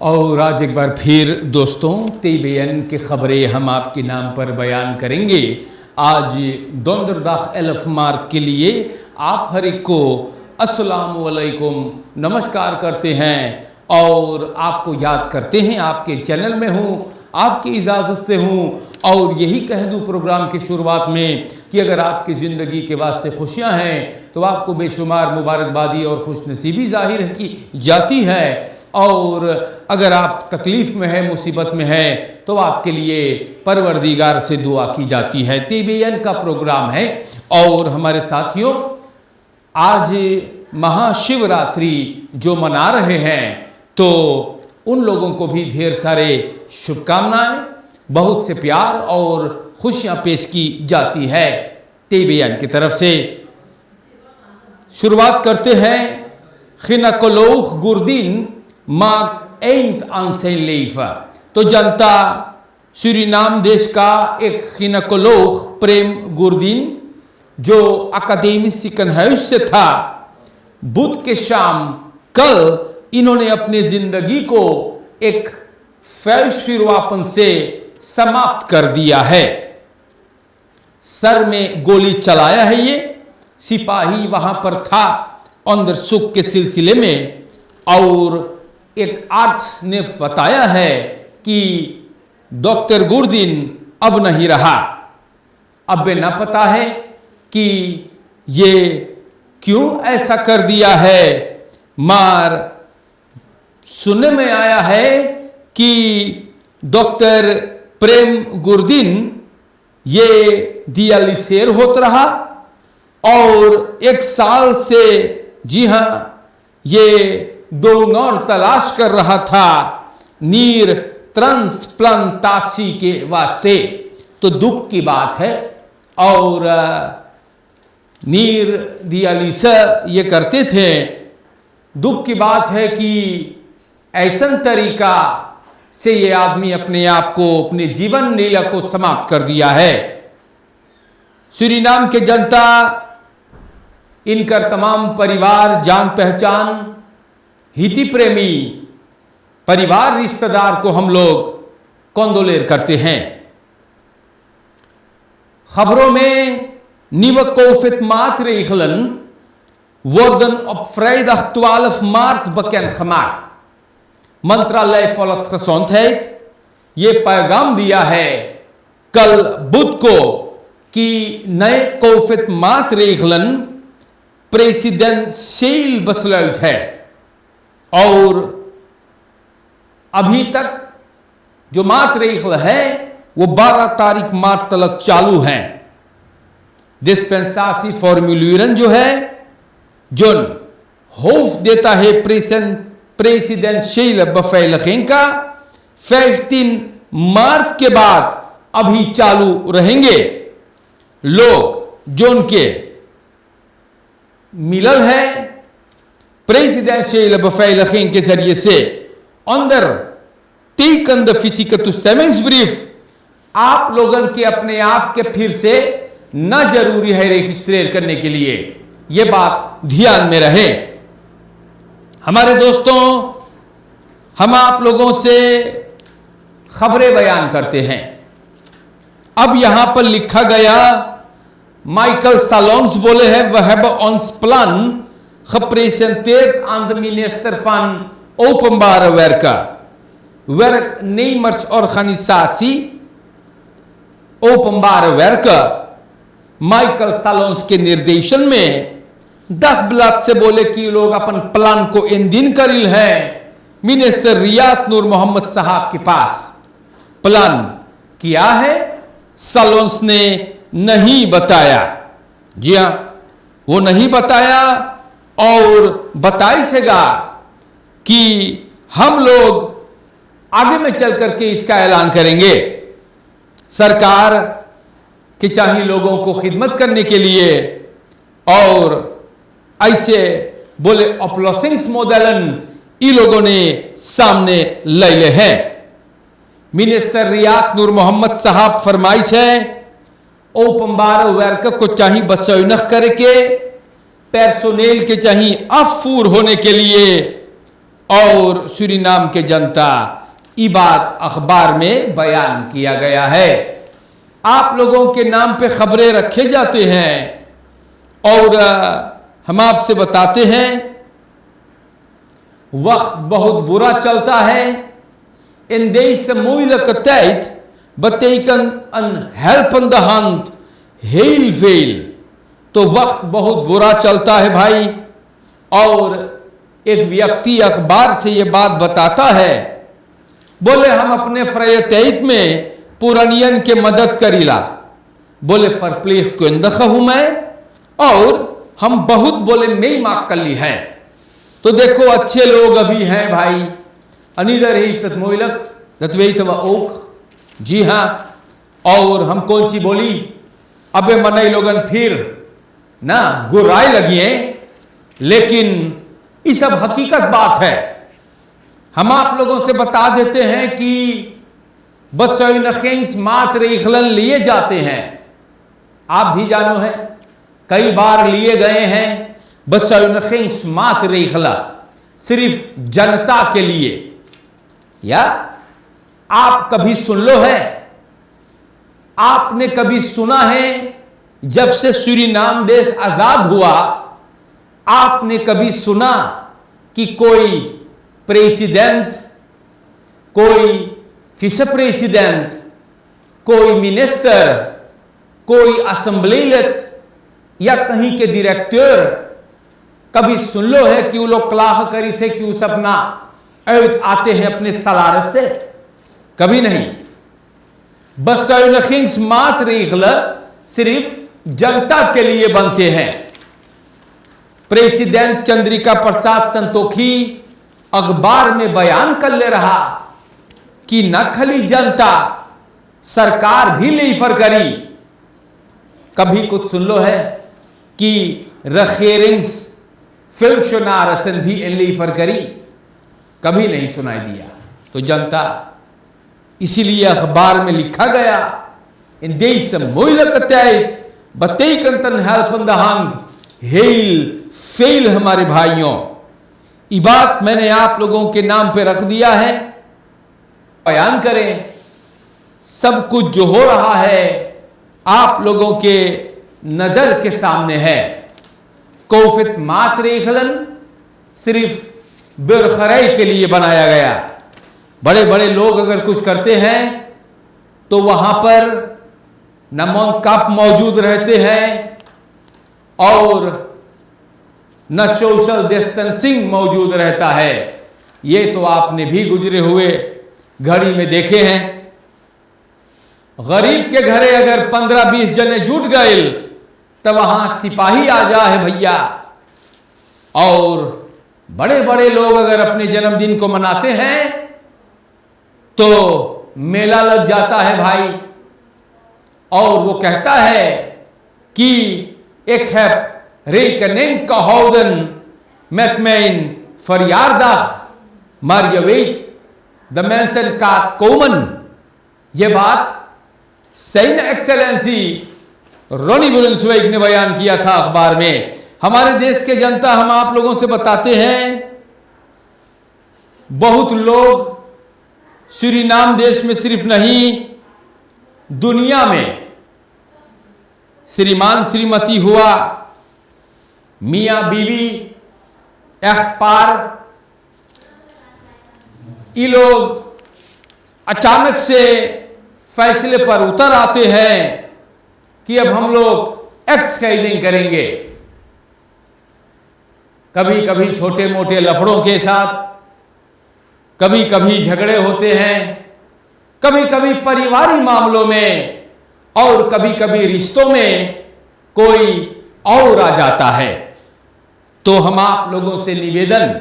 और आज एक बार फिर दोस्तों TBN की खबरें हम आपके नाम पर बयान करेंगे। आज दोंदरदाख 11 मार्च के लिए आप हर एक को अस्सलामु अलैकुम नमस्कार करते हैं और आपको याद करते हैं आपके चैनल में हूँ, आपकी इजाज़त से हूँ और यही कह दूँ प्रोग्राम की शुरुआत में कि अगर आपकी ज़िंदगी के वास्ते खुशियाँ हैं तो आपको बेशुमार मुबारकबादी और खुशनसीबी जाहिर की जाती है, और अगर आप तकलीफ़ में है, मुसीबत में है तो आपके लिए परवरदिगार से दुआ की जाती है। TBN का प्रोग्राम है और हमारे साथियों आज महाशिवरात्रि जो मना रहे हैं तो उन लोगों को भी ढेर सारे शुभकामनाएं, बहुत से प्यार और खुशियां पेश की जाती है TBN की तरफ से। शुरुआत करते हैं खिनकोलोख गुरदीन मार्क एंट आंसेलेफा। तो जनता सूरीनाम देश का एक खिनकोलोख प्रेम गुरदीन जो अकादमी सिकनहाउस से था, बुध के शाम कल इन्होंने अपनी जिंदगी को एक फैलशिरवापन से समाप्त कर दिया है। सर में गोली चलाया है, ये सिपाही वहां पर था अंदर सुख के सिलसिले में, और एक आर्ट ने बताया है कि डॉक्टर गुरदीन अब नहीं रहा। अब न पता है कि ये क्यों ऐसा कर दिया है, मार सुनने में आया है कि डॉक्टर प्रेम गुरदीन ये दियालिसेर होता रहा और 1 साल से, जी हाँ, ये डोनर तलाश कर रहा था नीर ट्रांसप्लांटासी के वास्ते। तो दुख की बात है, और नीर दियालिसा ये करते थे। दुख की बात है कि ऐसा तरीका से ये आदमी अपने आप को, अपनी जीवन लीला को समाप्त कर दिया है। सूरीनाम के जनता, इनका तमाम परिवार, जान पहचान, हिती प्रेमी परिवार, रिश्तेदार को हम लोग कंडोलेर करते हैं। खबरों में nieuwe COVID-maatregelen worden op vrijdag 12 maart bekendgemaakt। मंत्रालय volksgezondheid ये पैगाम दिया है कल बुध को कि नए कोविड maatregelen प्रेसिडेंशियल besluit है, और अभी तक जो maatregel है वो 12 तारीख मार्च तक चालू है। डिस्पेंसाtie-formulieren जो है, जो होफ देता है प्रेसिडेंशियल beveiliging का, 15 मार्च के बाद अभी चालू रहेंगे। लोग जो उनके मिलल है प्रेसिडेंशियल beveiliging के जरिए से अंदर टेकंद फिजिकल toestemmingsbrief आप लोगों के अपने आप के फिर से न जरूरी है रजिस्ट्रेट करने के लिए, यह बात ध्यान में रहे। हमारे दोस्तों, हम आप लोगों से खबरें बयान करते हैं। अब यहां पर लिखा गया, माइकल सालोन्स बोले हैं, we hebben ons plan gepresenteerd aan de minister van Openbare Werken, werknemersorganisatie Openbare Werken। Michael सालोन्स के निर्देशन में 10 ब्लॉक से बोले कि लोग अपन प्लान को इन दिन करिल है मिनिस्टर रियात नूर मोहम्मद साहब के पास। प्लान किया है, सालोन्स ने नहीं बताया। जी हां, वो नहीं बताया और बताइएगा कि हम लोग आगे में चल करके इसका ऐलान करेंगे। सरकार कि चाहिए लोगों को खिदमत करने के लिए, और ऐसे बोले अपलोसिंग्स मॉडलन इन लोगों ने सामने ले ले हैं। मिनिस्टर रियात नूर मोहम्मद साहब फरमाइश है ओपनबार वर्क को चाहिए बसौनख करके पर्सोनेल के चाहिए अफूर होने के लिए, और सूरीनाम के जनता, ये बात अखबार में बयान किया गया है। आप लोगों के नाम पे खबरें रखे जाते हैं और हम आपसे बताते हैं वक्त बहुत बुरा चलता है। In deze moeilijke tijd betekent een helpende hand heel veel। तो वक्त बहुत बुरा चलता है भाई। और एक व्यक्ति अखबार से ये बात बताता है, बोले हम अपने फ्रयतैत में पुरानियन के मदद करीला, बोले फरप्लीख कुंदख हूं मैं, और हम बहुत बोले मई माक कली है। तो देखो अच्छे लोग अभी हैं भाई, अनिदर ही तत्मोइलक तत्वेत व ओक, जी हाँ। और हम कौन सी बोली, अबे मनई लोगन फिर ना गुर्राए लगिए, लेकिन ये सब हकीकत बात है। हम आप लोगों से बता देते हैं कि बस मात्र इखलन लिए जाते हैं। आप भी जानो है, कई बार लिए गए हैं बस मात्र इखला, सिर्फ जनता के लिए। या आप कभी सुन लो है, आपने कभी सुना है जब से सूरीनाम देश आजाद हुआ, आपने कभी सुना कि कोई प्रेसिडेंट, कोई विस प्रेसिडेंट, कोई मिनिस्टर, कोई असेंबलीलेट या कहीं के डायरेक्टर, कभी सुन लो है कि वो लोग क्लाह करी से कि उस अपना आते हैं अपने सलारत से? कभी नहीं। बस मात्र सिर्फ जनता के लिए बनते हैं। प्रेसिडेंट चंद्रिका प्रसाद संतोखी अखबार में बयान कर ले रहा कि न खाली जनता, सरकार भी लीफर करी। कभी कुछ सुन लो है कि रखेरिंग्स फिल्म भी लीफर करी? कभी नहीं सुनाई दिया। तो जनता, इसीलिए अखबार में लिखा गया इन देश बतेकंतन हेल्पंद hand हेल फेल। हमारे भाइयों, ये बात मैंने आप लोगों के नाम पे रख दिया है, बयान करें। सब कुछ जो हो रहा है आप लोगों के नजर के सामने है। कोफित मात्र इखलन सिर्फ बिरखराई के लिए बनाया गया। बड़े बड़े लोग अगर कुछ करते हैं तो वहां पर नमोन कप मौजूद रहते हैं और न सोशल डिस्टेंसिंग मौजूद रहता है। ये तो आपने भी गुजरे हुए घड़ी में देखे हैं। गरीब के घरे अगर 15-20 जने जुट गए तो वहां सिपाही आ जाए भैया। और बड़े बड़े लोग अगर अपने जन्मदिन को मनाते हैं तो मेला लग जाता है भाई। और वो कहता है कि एक है rekening gehouden met mijn verjaardag, maar je weet, de mensen gaat komen। ये बात सैन एक्सेलेंसी रोनी बुलंदशहर ने बयान किया था अखबार में। हमारे देश के जनता, हम आप लोगों से बताते हैं, बहुत लोग सूरीनाम देश में सिर्फ नहीं, दुनिया में श्रीमान श्रीमती हुआ, मियां बीवी, अखबार, ये लोग अचानक से फैसले पर उतर आते हैं कि अब हम लोग एक्ससाइजिंग करेंगे। कभी कभी छोटे मोटे लफड़ों के साथ, कभी कभी झगड़े होते हैं, कभी कभी पारिवारिक मामलों में, और कभी कभी रिश्तों में कोई और आ जाता है। तो हम आप लोगों से निवेदन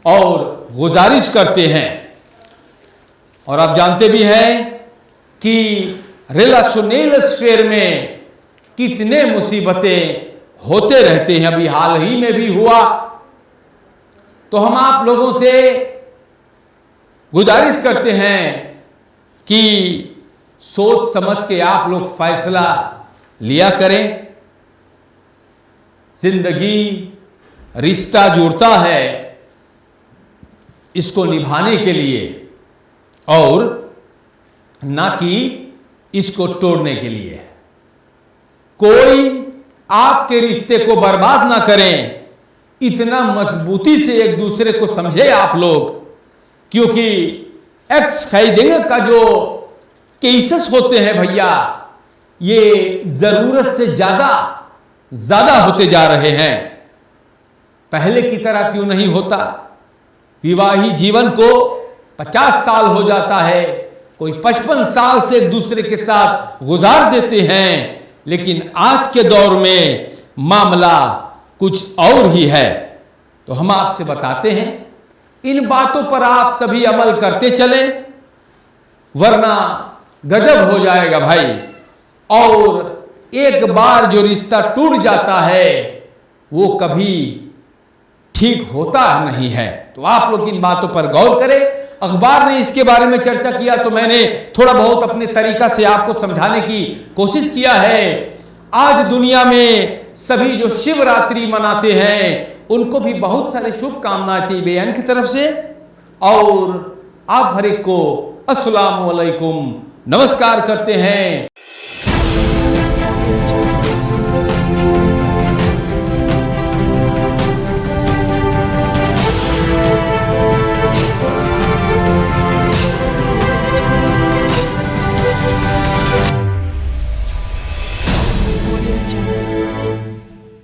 और गुजारिश करते हैं, और आप जानते भी हैं कि रिलेशनल स्फीयर में कितने मुसीबतें होते रहते हैं। अभी हाल ही में भी हुआ। तो हम आप लोगों से गुजारिश करते हैं कि सोच समझ के आप लोग फैसला लिया करें। जिंदगी रिश्ता जुड़ता है इसको निभाने के लिए और ना कि इसको तोड़ने के लिए। कोई आपके रिश्ते को बर्बाद ना करें, इतना मजबूती से एक दूसरे को समझे आप लोग, क्योंकि एक्स खरीदेंगे का जो केसेस होते हैं भैया, ये जरूरत से ज्यादा होते जा रहे हैं। पहले की तरह क्यों नहीं होता? विवाहित जीवन को 50 साल हो जाता है, कोई 55 साल से एक दूसरे के साथ गुजार देते हैं, लेकिन आज के दौर में मामला कुछ और ही है। तो हम आपसे बताते हैं, इन बातों पर आप सभी अमल करते चलें, वरना गजब हो जाएगा भाई। और एक बार जो रिश्ता टूट जाता है वो कभी ठीक होता नहीं है। तो आप लोग इन बातों पर गौर करें। अखबार ने इसके बारे में चर्चा किया तो मैंने थोड़ा बहुत अपने तरीका से आपको समझाने की कोशिश किया है। आज दुनिया में सभी जो शिवरात्रि मनाते हैं उनको भी बहुत सारे शुभकामनाएं थी बेअन की तरफ से, और आप हर एक को अस्सलाम वालेकुम नमस्कार करते हैं।